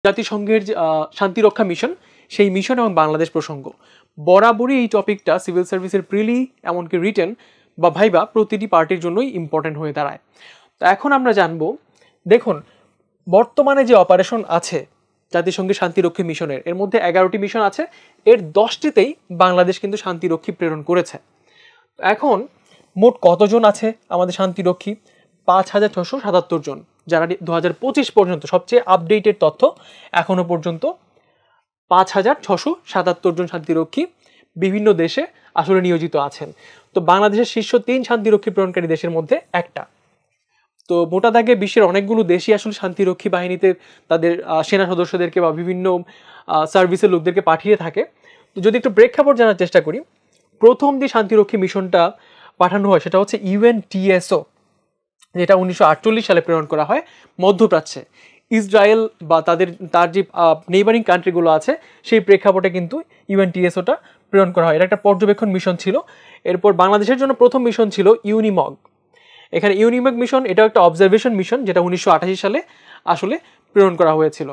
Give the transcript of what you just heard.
জাতিসংঘের যে শান্তিরক্ষা মিশন, সেই মিশন এবং বাংলাদেশ প্রসঙ্গ বরাবরই এই টপিকটা সিভিল সার্ভিসের প্রিলি এমনকি রিটেন বা ভাইবা প্রতিটি পার্টির জন্যই ইম্পর্টেন্ট হয়ে দাঁড়ায়। তো এখন আমরা জানবো, দেখুন বর্তমানে যে অপারেশন আছে জাতিসংঘের শান্তিরক্ষী মিশনের, এর মধ্যে 11টি মিশন আছে, এর 10টিতেই বাংলাদেশ কিন্তু শান্তিরক্ষী প্রেরণ করেছে। এখন মোট কতজন আছে আমাদের শান্তিরক্ষী? 5,677 জন, যারা 2025 পর্যন্ত সবচেয়ে আপডেটেড তথ্য, এখনো পর্যন্ত 5,677 জন শান্তিরক্ষী বিভিন্ন দেশে আসলে নিয়োজিত আছেন। তো বাংলাদেশের শীর্ষ 3 শান্তিরক্ষী প্রেরণকারী দেশের মধ্যে একটা। তো মোটা দাগে বিশ্বের অনেকগুলো দেশই আসলে শান্তিরক্ষী বাহিনীতে তাদের সেনা সদস্যদেরকে বা বিভিন্ন সার্ভিসের লোকদেরকে পাঠিয়ে থাকে। তো যদি একটু প্রেক্ষাপট জানার চেষ্টা করি, প্রথম যে শান্তিরক্ষী মিশনটা পাঠানো হয় সেটা হচ্ছে UNTSO, যেটা 1948 সালে প্রেরণ করা হয় মধ্যপ্রাচ্যে। ইসরায়েল বা তার যে নেইবারিং কান্ট্রিগুলো আছে সেই প্রেক্ষাপটে কিন্তু UNTSOটা প্রেরণ করা হয়। এটা একটা পর্যবেক্ষণ মিশন ছিল। এরপর বাংলাদেশের জন্য প্রথম মিশন ছিল ইউনিমগ। এখানে ইউনিমগ মিশন, এটাও একটা অবজারভেশন মিশন, যেটা 1988 সালে আসলে প্রেরণ করা হয়েছিল।